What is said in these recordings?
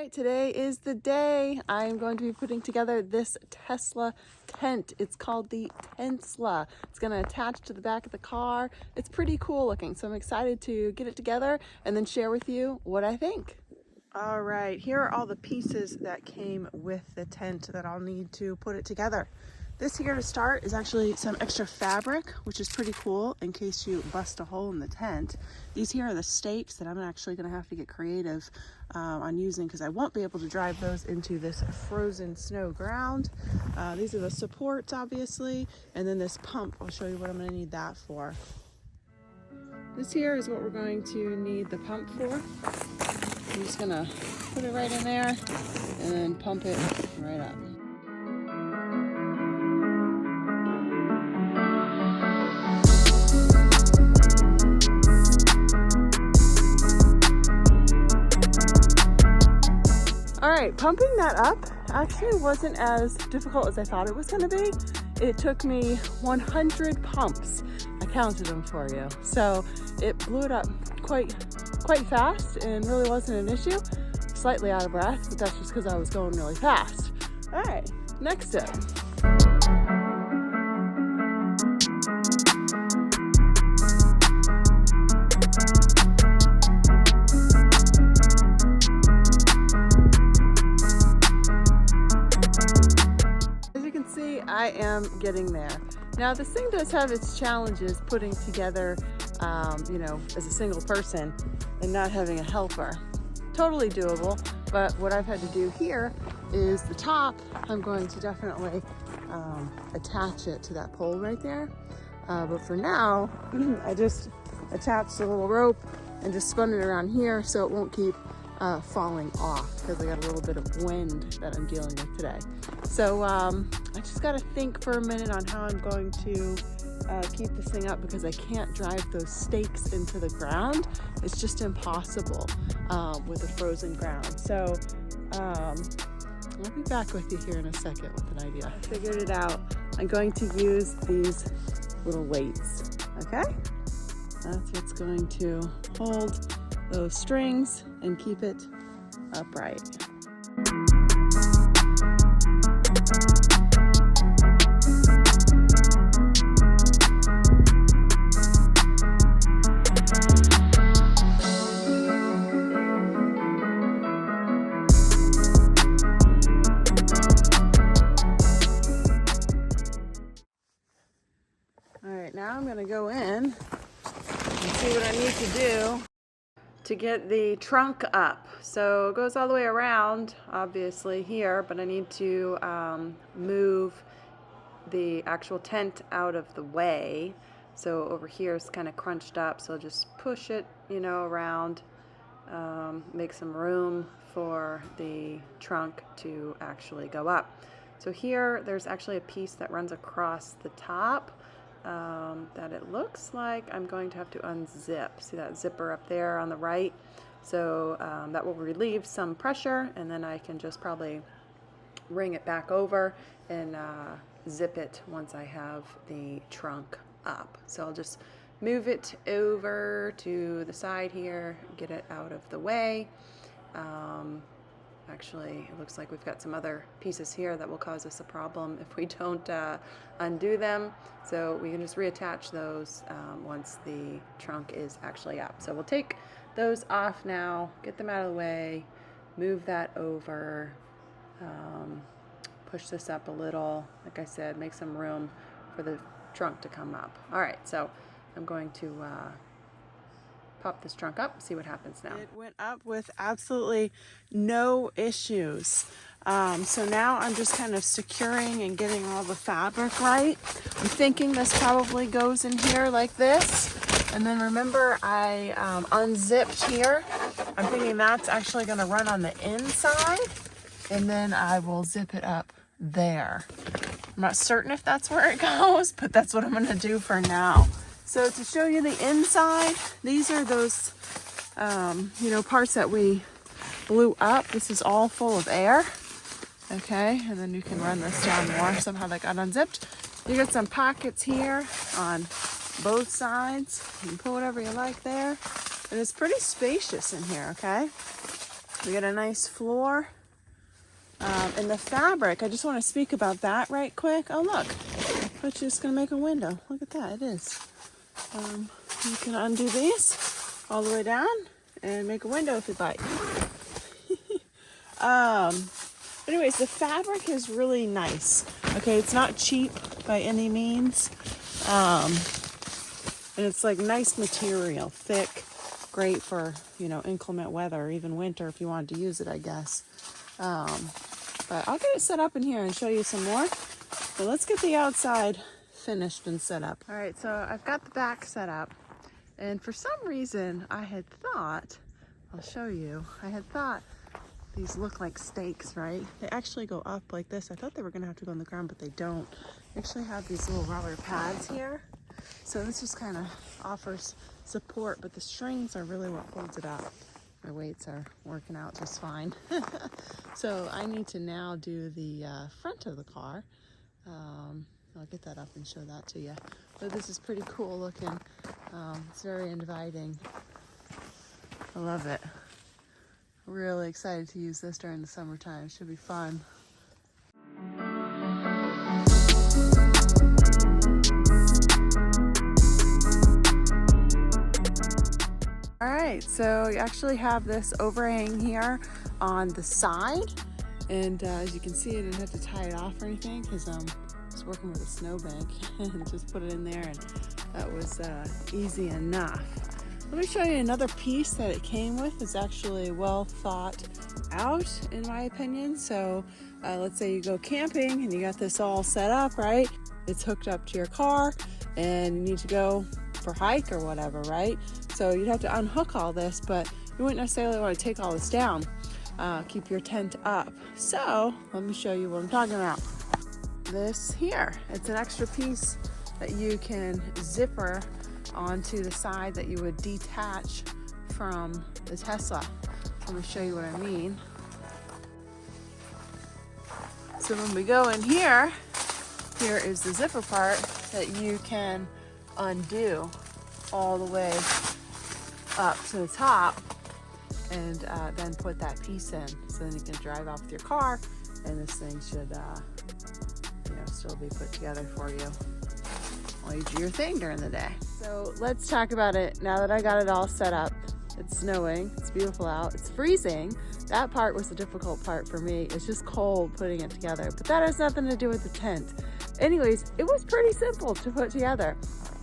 right, today is the day I'm going to be putting together this Tesla tent. It's called the Tentsla. It's going to attach to the back of the car. It's pretty cool looking, so I'm excited to get it together and then share with you what I think. All right, here are all the pieces that came with the tent that I'll need to put it together. This here to start is actually some extra fabric, which is pretty cool in case you bust a hole in the tent. These here are the stakes that I'm actually going to have to get creative on using because I won't be able to drive those into this frozen snow ground. These are the supports, obviously, and then this pump. I'll show you what I'm going to need that for. This here is what we're going to need the pump for. I'm just going to put it right in there and then pump it right up. All right, pumping that up actually wasn't as difficult as I thought it was going to be. It took me 100 pumps. I counted them for you. So it blew it up quite fast and really wasn't an issue. Slightly out of breath, but that's just because I was going really fast. All right, next step. I am getting there. Now this thing does have its challenges putting together, you know, as a single person and not having a helper. Totally doable, but what I've had to do here is the top, I'm going to definitely attach it to that pole right there. But for now, I just attached a little rope and just spun it around here so it won't keep falling off because I got a little bit of wind that I'm dealing with today. So I just got to think for a minute on how I'm going to keep this thing up because I can't drive those stakes into the ground. It's just impossible with a frozen ground. So I'll be back with you here in a second with an idea. I figured it out. I'm going to use these little weights, okay? That's what's going to hold those strings and keep it upright. All right, now I'm going to go in and see what I need to do to get the trunk up. So it goes all the way around, obviously here, but I need to move the actual tent out of the way. So over here it's kind of crunched up, so just push it, you know, around, make some room for the trunk to actually go up. So here there's actually a piece that runs across the top that it looks like I'm going to have to unzip. See that zipper up there on the right? So that will relieve some pressure, and then I can just probably ring it back over and zip it once I have the trunk up. So I'll just move it over to the side here, get it out of the way. Actually, it looks like we've got some other pieces here that will cause us a problem if we don't undo them. So we can just reattach those once the trunk is actually up. So we'll take those off now, get them out of the way, move that over, push this up a little. Like I said, make some room for the trunk to come up. All right, so I'm going to pop this trunk up, see what happens now. It went up with absolutely no issues. So now I'm just kind of securing and getting all the fabric right. I'm thinking this probably goes in here like this. And then remember I unzipped here. I'm thinking that's actually gonna run on the inside and then I will zip it up there. I'm not certain if that's where it goes, but that's what I'm gonna do for now. So to show you the inside, these are those, you know, parts that we blew up. This is all full of air, okay? And then you can run this down more. Somehow that got unzipped. You got some pockets here on both sides. You can put whatever you like there. And it's pretty spacious in here, okay? We got a nice floor. And the fabric, I just want to speak about that right quick. Oh look, but just gonna make a window. Look at that, it is. You can undo these all the way down and make a window if you'd like. Anyways, the fabric is really nice. Okay, it's not cheap by any means. And it's like nice material, thick, great for, you know, inclement weather, or even winter if you wanted to use it, I guess. But I'll get it set up in here and show you some more. But let's get the outside finished and set up. All right, so I've got the back set up. And for some reason, I had thought, I'll show you, I had thought these look like stakes, right? They actually go up like this. I thought they were gonna have to go on the ground, but they don't. They actually have these little rubber pads here. So this just kind of offers support, but the strings are really what holds it up. My weights are working out just fine. So I need to now do the front of the car. I'll get that up and show that to you. But this is pretty cool looking. It's very inviting. I love it. Really excited to use this during the summertime. Should be fun. All right, so you actually have this overhang here on the side. And as you can see, I didn't have to tie it off or anything because I was working with a snowbank and just put it in there, and that was easy enough. Let me show you another piece that it came with. It's actually well thought out, in my opinion. So let's say you go camping and you got this all set up, right? It's hooked up to your car and you need to go for a hike or whatever, right? So you'd have to unhook all this, but you wouldn't necessarily want to take all this down. Keep your tent up. So let me show you what I'm talking about. This here, it's an extra piece that you can zipper onto the side that you would detach from the Tesla. Let me show you what I mean. So when we go in here, here is the zipper part that you can undo all the way up to the top, and then put that piece in. So then you can drive off with your car, and this thing should you know, still be put together for you while you do your thing during the day. So let's talk about it now that I got it all set up. It's snowing, it's beautiful out, it's freezing. That part was the difficult part for me. It's just cold putting it together, but that has nothing to do with the tent. Anyways, it was pretty simple to put together.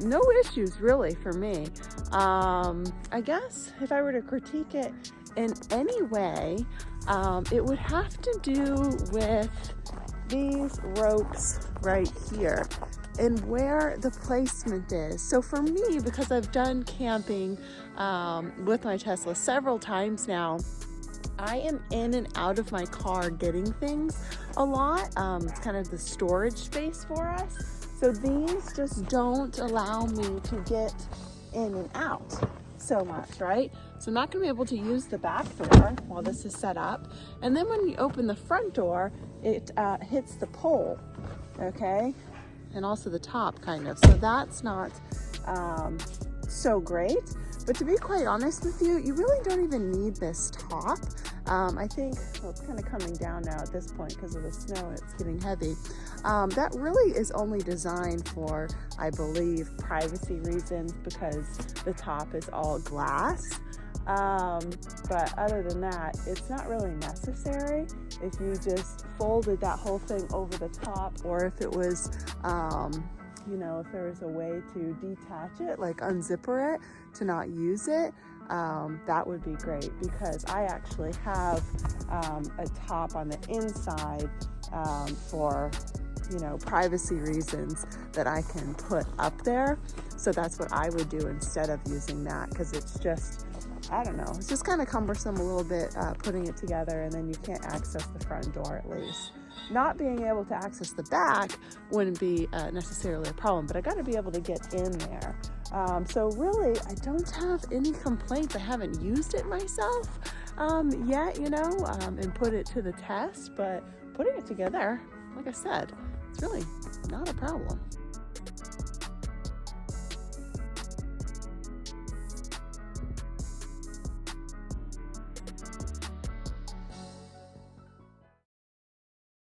No issues really for me. I guess if I were to critique it in any way, it would have to do with these ropes right here and where the placement is. So for me, because I've done camping with my Tesla several times now, I am in and out of my car getting things a lot. It's kind of the storage space for us. So these just don't allow me to get in and out so much, right? So I'm not gonna be able to use the back door while this is set up. And then when you open the front door, it hits the pole, okay? And also the top kind of. So that's not so great. But to be quite honest with you, you really don't even need this top. I think, well, it's kind of coming down now at this point because of the snow and it's getting heavy. That really is only designed for, I believe, privacy reasons because the top is all glass. But other than that, it's not really necessary. If you just folded that whole thing over the top, or if it was, you know, if there was a way to detach it, like unzipper it to not use it, that would be great because I actually have a top on the inside for, you know, privacy reasons that I can put up there. So that's what I would do instead of using that, because it's just, I don't know, it's just kind of cumbersome a little bit putting it together, and then you can't access the front door at least. Not being able to access the back wouldn't be necessarily a problem, but I got to be able to get in there. So really, I don't have any complaints. I haven't used it myself yet, you know, and put it to the test, but putting it together, like I said, it's really not a problem.